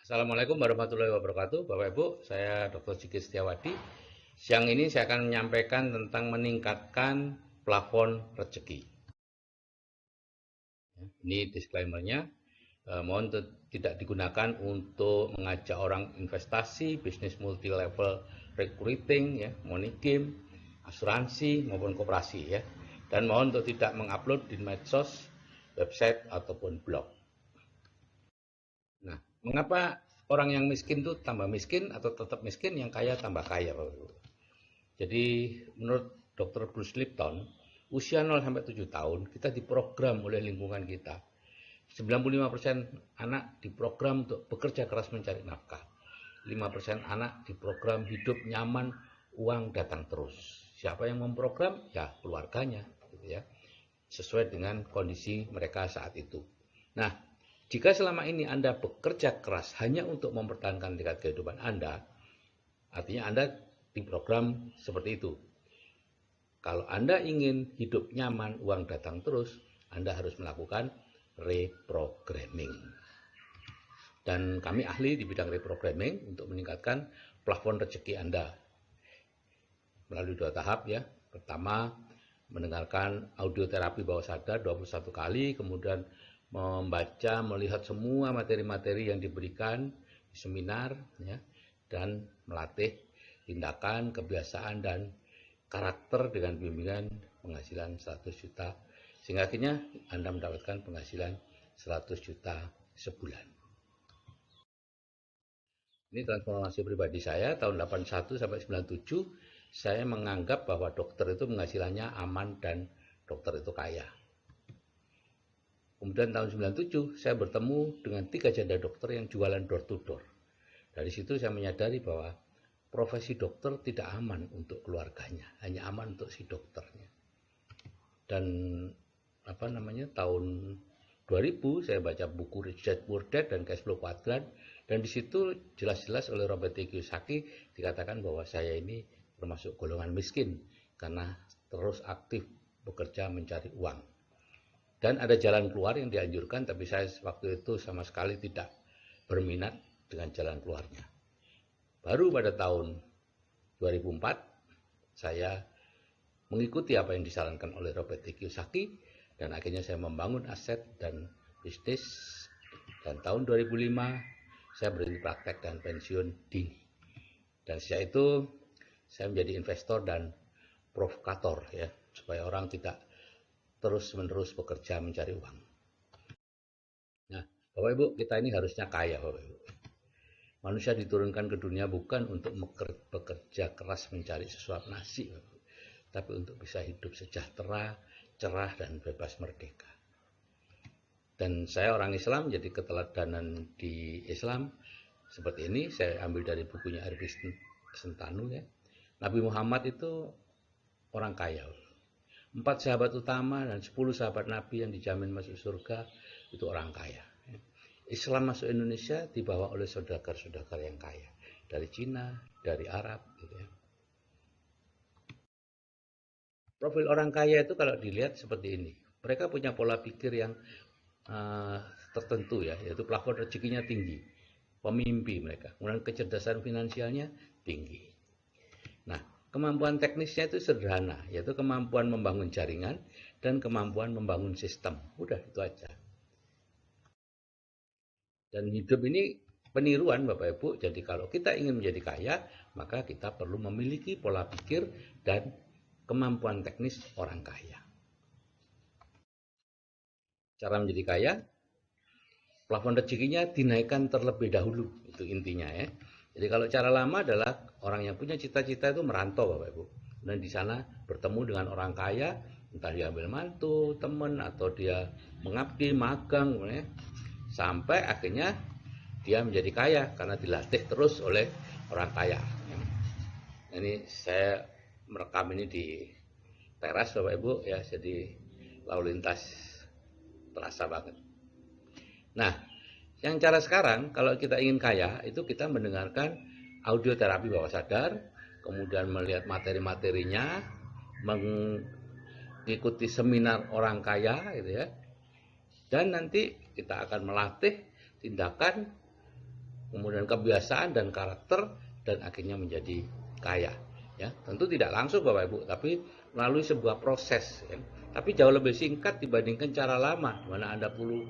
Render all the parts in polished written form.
Assalamualaikum warahmatullahi wabarakatuh, Bapak Ibu. Saya Dr. Sigit Setiawadi. Siang ini saya akan menyampaikan tentang meningkatkan plafon rezeki. Ini disclaimer-nya. Mohon tidak digunakan untuk mengajak orang investasi, bisnis multi level recruiting, ya, money game, asuransi maupun koperasi, ya. Dan mohon untuk tidak mengupload di medsos, website ataupun blog. Nah, mengapa orang yang miskin itu tambah miskin atau tetap miskin, yang kaya tambah kaya, Bapak Ibu? Jadi menurut Dr. Bruce Lipton, usia 0 sampai 7 tahun kita diprogram oleh lingkungan kita. 95% anak diprogram untuk bekerja keras mencari nafkah. 5% anak diprogram hidup nyaman, uang datang terus. Siapa yang memprogram? Ya keluarganya, gitu ya. Sesuai dengan kondisi mereka saat itu. Nah, jika selama ini Anda bekerja keras hanya untuk mempertahankan tingkat kehidupan Anda, artinya Anda diprogram seperti itu. Kalau Anda ingin hidup nyaman, uang datang terus, Anda harus melakukan reprogramming. Dan kami ahli di bidang reprogramming untuk meningkatkan plafon rezeki Anda melalui 2 tahap, ya. Pertama, mendengarkan audio terapi bawah sadar 21 kali, kemudian membaca, melihat semua materi-materi yang diberikan di seminar, ya, dan melatih tindakan, kebiasaan, dan karakter dengan bimbingan penghasilan 100 juta, sehingga akhirnya Anda mendapatkan penghasilan 100 juta sebulan. Ini transformasi pribadi saya tahun 81 sampai 97. Saya menganggap bahwa dokter itu penghasilannya aman dan dokter itu kaya. Kemudian tahun 97 saya bertemu dengan 3 janda dokter yang jualan door to door. Dari situ saya menyadari bahwa profesi dokter tidak aman untuk keluarganya, hanya aman untuk si dokternya. Dan tahun 2000 saya baca buku Rich Dad Poor Dad dan Cash Flow Quadrant, dan di situ jelas-jelas oleh Robert T. Kiyosaki dikatakan bahwa saya ini termasuk golongan miskin karena terus aktif bekerja mencari uang. Dan ada jalan keluar yang dianjurkan, tapi saya waktu itu sama sekali tidak berminat dengan jalan keluarnya. Baru pada tahun 2004 saya mengikuti apa yang disarankan oleh Robert T. Kiyosaki, dan akhirnya saya membangun aset dan bisnis, dan tahun 2005 saya berhenti praktek dan pensiun dini. Dan sejak itu saya menjadi investor dan provokator, ya, supaya orang tidak terus-menerus bekerja mencari uang. Nah, Bapak Ibu, kita ini harusnya kaya, Bapak Ibu. Manusia diturunkan ke dunia bukan untuk bekerja keras mencari sesuap nasi, Bapak Ibu, tapi untuk bisa hidup sejahtera, cerah, dan bebas merdeka. Dan saya orang Islam, jadi keteladanan di Islam seperti ini saya ambil dari bukunya Arifin Sentanu, ya. Nabi Muhammad itu orang kaya. 4 sahabat utama dan 10 sahabat Nabi yang dijamin masuk surga itu orang kaya. Islam masuk Indonesia dibawa oleh saudagar-saudagar yang kaya dari Cina, dari Arab, gitu ya. Profil orang kaya itu kalau dilihat seperti ini. Mereka punya pola pikir yang tertentu, ya, yaitu plafon rezekinya tinggi, pemimpi mereka, kemudian kecerdasan finansialnya tinggi. Nah, kemampuan teknisnya itu sederhana, yaitu kemampuan membangun jaringan dan kemampuan membangun sistem. Udah, itu aja. Dan hidup ini peniruan, Bapak Ibu. Jadi kalau kita ingin menjadi kaya, maka kita perlu memiliki pola pikir dan kemampuan teknis orang kaya. Cara menjadi kaya, plafon rezekinya dinaikkan terlebih dahulu, itu intinya, ya. Jadi kalau cara lama adalah orang yang punya cita-cita itu merantau, Bapak Ibu, dan di sana bertemu dengan orang kaya, entah dia ambil mantu, teman, atau dia mengabdi, magang, ya, sampai akhirnya dia menjadi kaya karena dilatih terus oleh orang kaya. Ini saya merekam ini di teras, Bapak Ibu, ya, jadi lalu lintas terasa banget. Nah, yang cara sekarang kalau kita ingin kaya itu kita mendengarkan audio terapi bawah sadar, kemudian melihat materi-materinya, mengikuti seminar orang kaya, gitu ya. Dan nanti kita akan melatih tindakan kemudian kebiasaan dan karakter, dan akhirnya menjadi kaya. Ya, tentu tidak langsung Bapak Ibu, tapi melalui sebuah proses. Ya. Tapi jauh lebih singkat dibandingkan cara lama, di mana Anda perlu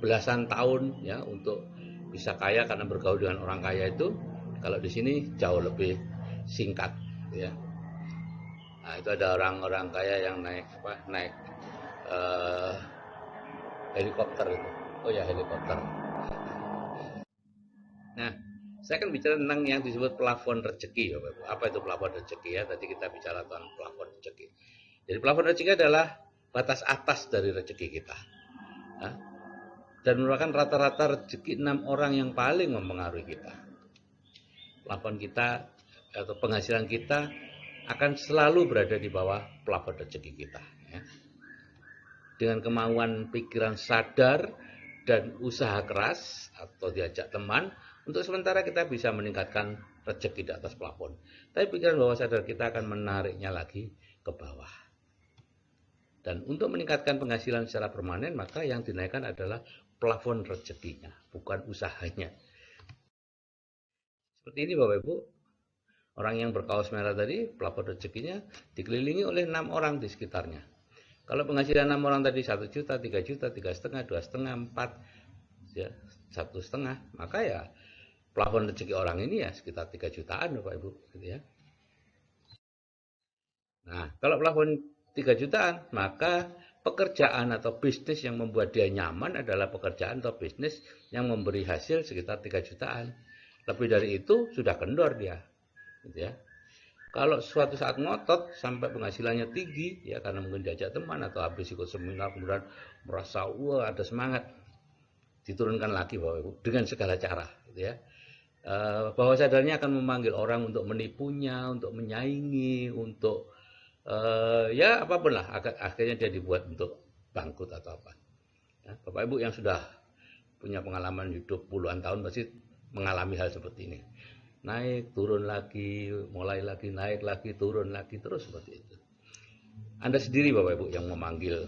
belasan tahun ya untuk bisa kaya karena bergaul dengan orang kaya itu. Kalau di sini jauh lebih singkat, ya. Nah, itu ada orang-orang kaya yang naik eh, helikopter itu. Oh ya, helikopter. Nah, saya akan bicara tentang yang disebut plafon rezeki, Bapak Ibu. Apa itu plafon rezeki ya? Tadi kita bicara tentang plafon rezeki. Jadi plafon rezeki adalah batas atas dari rezeki kita. Nah, dan merupakan rata-rata rezeki 6 orang yang paling mempengaruhi kita. Plafon kita atau penghasilan kita akan selalu berada di bawah plafon rezeki kita. Ya. Dengan kemauan pikiran sadar dan usaha keras atau diajak teman, untuk sementara kita bisa meningkatkan rezeki di atas plafon. Tapi pikiran bawah sadar kita akan menariknya lagi ke bawah. Dan untuk meningkatkan penghasilan secara permanen, maka yang dinaikkan adalah plafon rezekinya, bukan usahanya. Seperti ini Bapak Ibu, orang yang berkaos merah tadi, plafon rezekinya dikelilingi oleh 6 orang di sekitarnya. Kalau penghasilan 6 orang tadi 1 juta, 3 juta, 3,5, 2,5, 4, ya, 1,5, maka ya plafon rezeki orang ini ya sekitar 3 jutaan Bapak Ibu, gitu ya. Nah, kalau plafon 3 jutaan, maka pekerjaan atau bisnis yang membuat dia nyaman adalah pekerjaan atau bisnis yang memberi hasil sekitar 3 jutaan. Lebih dari itu sudah kendor dia, gitu ya. Kalau suatu saat ngotot sampai penghasilannya tinggi, ya karena mungkin diajak teman atau habis ikut seminar kemudian merasa wah ada semangat, diturunkan lagi Bapak Ibu dengan segala cara, gitu ya. Bawah sadarnya akan memanggil orang untuk menipunya, untuk menyaingi, untuk ya apapun lah, akhirnya dia dibuat untuk bangkrut atau apa. Ya, Bapak Ibu yang sudah punya pengalaman hidup puluhan tahun pasti mengalami hal seperti ini. Naik, turun lagi, mulai lagi, naik lagi, turun lagi, terus seperti itu. Anda sendiri Bapak Ibu yang memanggil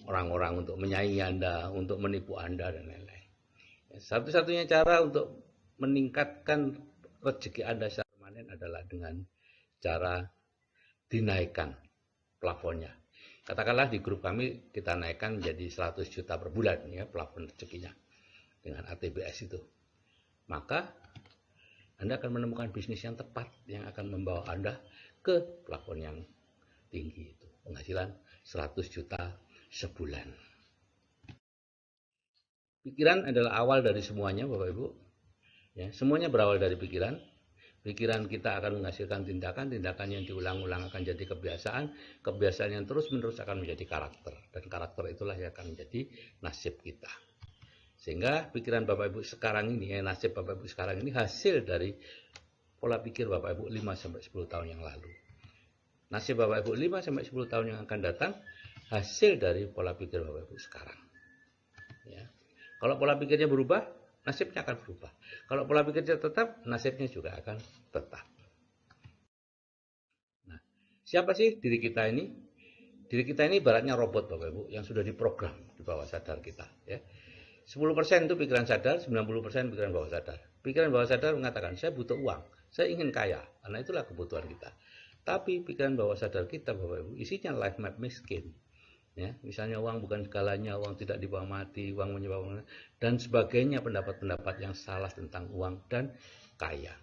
orang-orang untuk menyaingi Anda, untuk menipu Anda dan lain-lain. Satu-satunya cara untuk meningkatkan rezeki Anda secara permanen adalah dengan cara dinaikkan plafonnya. Katakanlah di grup kami kita naikkan menjadi 100 juta per bulan ya plafon rezekinya dengan ATBS itu. Maka Anda akan menemukan bisnis yang tepat yang akan membawa Anda ke plafon yang tinggi itu. Penghasilan 100 juta sebulan. Pikiran adalah awal dari semuanya Bapak Ibu. Ya, semuanya berawal dari pikiran. Pikiran kita akan menghasilkan tindakan yang diulang-ulang akan jadi kebiasaan, kebiasaan yang terus-menerus akan menjadi karakter, dan karakter itulah yang akan menjadi nasib kita. Sehingga pikiran Bapak Ibu sekarang ini, nasib Bapak Ibu sekarang ini hasil dari pola pikir Bapak Ibu 5-10 tahun yang lalu. Nasib Bapak Ibu 5-10 tahun yang akan datang hasil dari pola pikir Bapak Ibu sekarang. Ya. Kalau pola pikirnya berubah, nasibnya akan berubah. Kalau pola pikirnya tetap, nasibnya juga akan tetap. Nah, siapa sih diri kita ini? Diri kita ini ibaratnya robot Bapak Ibu yang sudah diprogram di bawah sadar kita. Ya. 10% itu pikiran sadar, 90% pikiran bawah sadar. Pikiran bawah sadar mengatakan, saya butuh uang, saya ingin kaya, karena itulah kebutuhan kita. Tapi pikiran bawah sadar kita Bapak Ibu, isinya life map miskin. Ya, misalnya uang bukan segalanya, uang tidak dibawa mati, uang menyebabkan dan sebagainya, pendapat-pendapat yang salah tentang uang dan kaya.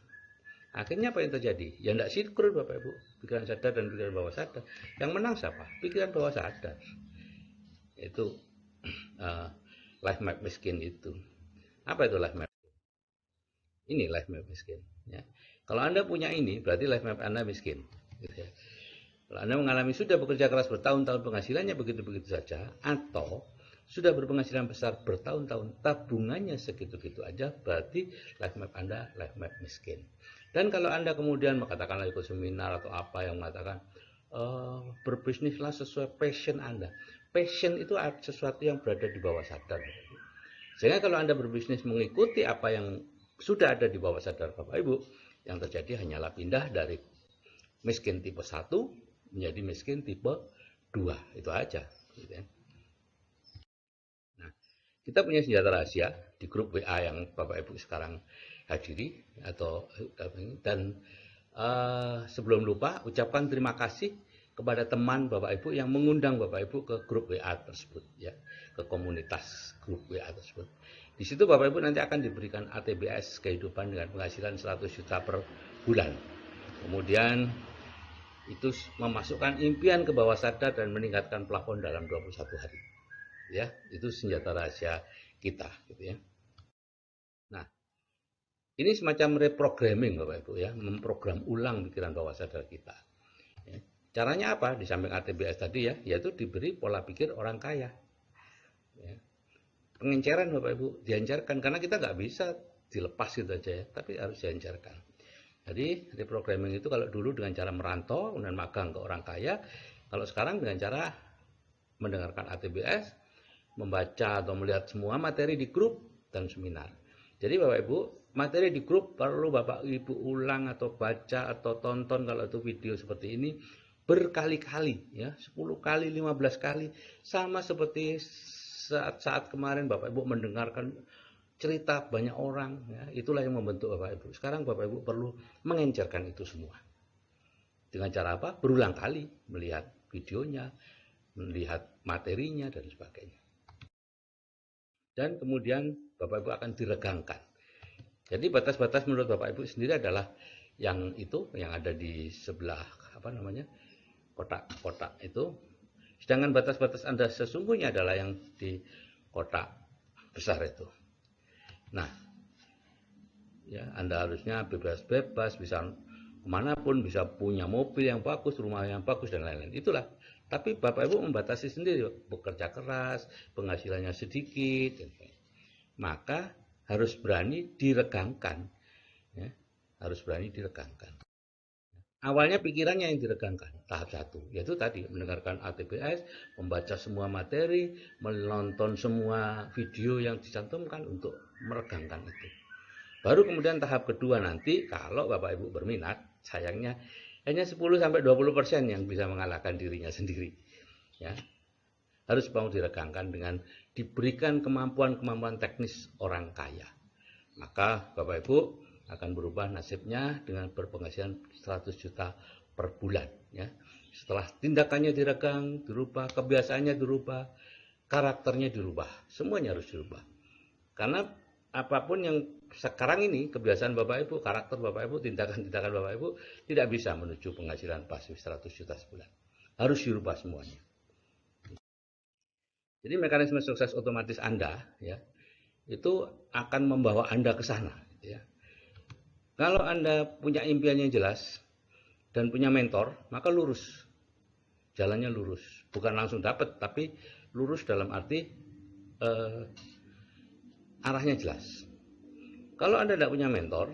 Akhirnya apa yang terjadi? Ya tidak sinkron Bapak Ibu, pikiran sadar dan pikiran bawah sadar. Yang menang siapa? Pikiran bawah sadar. Itu life map miskin itu. Apa itu life map? Ini life map miskin. Ya. Kalau Anda punya ini, berarti life map Anda miskin. Gitu ya. Kalau Anda mengalami sudah bekerja keras bertahun-tahun penghasilannya begitu-begitu saja, atau sudah berpenghasilan besar bertahun-tahun tabungannya segitu-gitu aja, berarti life map Anda life map miskin. Dan kalau Anda kemudian katakanlah ikut seminar atau apa yang mengatakan berbisnislah sesuai passion Anda. Passion itu sesuatu yang berada di bawah sadar. Sehingga kalau Anda berbisnis mengikuti apa yang sudah ada di bawah sadar Bapak Ibu, yang terjadi hanyalah pindah dari miskin tipe 1 menjadi miskin tipe 2, itu aja gitu ya. Nah, kita punya senjata rahasia di grup WA yang Bapak Ibu sekarang hadiri dan sebelum lupa ucapkan terima kasih kepada teman Bapak Ibu yang mengundang Bapak Ibu ke grup WA tersebut ya, ke komunitas grup WA tersebut. Di situ Bapak Ibu nanti akan diberikan ATBS kehidupan dengan penghasilan 100 juta per bulan. Kemudian itu memasukkan impian ke bawah sadar dan meningkatkan plafon dalam 21 hari. Ya, itu senjata rahasia kita gitu ya. Nah, ini semacam reprogramming Bapak Ibu ya, memprogram ulang pikiran bawah sadar kita. Ya. Caranya apa? Di samping ATBS tadi ya, yaitu diberi pola pikir orang kaya. Ya. Pengenceran Bapak Ibu, diancarkan karena kita nggak bisa dilepas gitu aja ya, tapi harus diancarkan. Jadi reprogramming itu kalau dulu dengan cara merantau dan magang ke orang kaya, kalau sekarang dengan cara mendengarkan ATBS, membaca atau melihat semua materi di grup dan seminar. Jadi Bapak Ibu, materi di grup perlu Bapak Ibu ulang atau baca atau tonton kalau itu video seperti ini berkali-kali ya, 10 kali, 15 kali, sama seperti saat kemarin Bapak Ibu mendengarkan cerita banyak orang ya, itulah yang membentuk Bapak Ibu. Sekarang Bapak Ibu perlu mengencerkan itu semua. Dengan cara apa? Berulang kali melihat videonya, melihat materinya dan sebagainya. Dan kemudian Bapak Ibu akan diregangkan. Jadi batas-batas menurut Bapak Ibu sendiri adalah yang itu yang ada di sebelah kotak-kotak itu. Sedangkan batas-batas Anda sesungguhnya adalah yang di kotak besar itu. Nah, ya Anda harusnya bebas-bebas, bisa kemanapun, bisa punya mobil yang bagus, rumah yang bagus dan lain-lain. Itulah. Tapi Bapak Ibu membatasi sendiri, bekerja keras, penghasilannya sedikit, maka harus berani diregangkan. Ya, harus berani diregangkan. Awalnya pikirannya yang diregangkan, tahap 1, yaitu tadi mendengarkan ATBS, membaca semua materi, menonton semua video yang dicantumkan untuk meregangkan itu. Baru kemudian tahap kedua nanti, kalau Bapak Ibu berminat, sayangnya hanya 10-20% yang bisa mengalahkan dirinya sendiri. Ya, harus mau diregangkan dengan diberikan kemampuan-kemampuan teknis orang kaya. Maka Bapak Ibu akan berubah nasibnya dengan berpenghasilan 100 juta per bulan ya. Setelah tindakannya diregang, dirubah, kebiasaannya dirubah, karakternya dirubah, semuanya harus dirubah. Karena apapun yang sekarang ini, kebiasaan Bapak Ibu, karakter Bapak Ibu, tindakan-tindakan Bapak Ibu tidak bisa menuju penghasilan pasif 100 juta sebulan. Harus dirubah semuanya. Jadi mekanisme sukses otomatis Anda ya, itu akan membawa Anda ke sana ya. Kalau Anda punya impian yang jelas dan punya mentor, maka lurus. Jalannya lurus. Bukan langsung dapat, tapi lurus dalam arti arahnya jelas. Kalau Anda tidak punya mentor,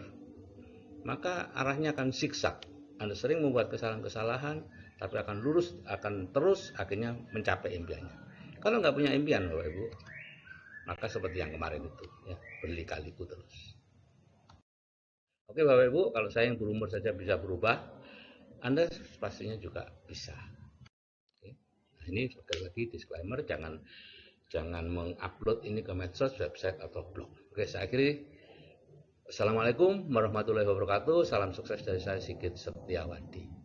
maka arahnya akan zigzag. Anda sering membuat kesalahan-kesalahan, tapi akan lurus, akan terus akhirnya mencapai impiannya. Kalau nggak punya impian, Bapak Ibu, maka seperti yang kemarin itu, ya, berlika-liku terus. Oke Bapak Ibu, kalau saya yang berumur saja bisa berubah, Anda pastinya juga bisa. Oke. Nah, ini sekali lagi disclaimer, jangan mengupload ini ke medsos, website atau blog. Oke, saya akhiri. Assalamualaikum warahmatullahi wabarakatuh. Salam sukses dari saya Sigit Setiawadi.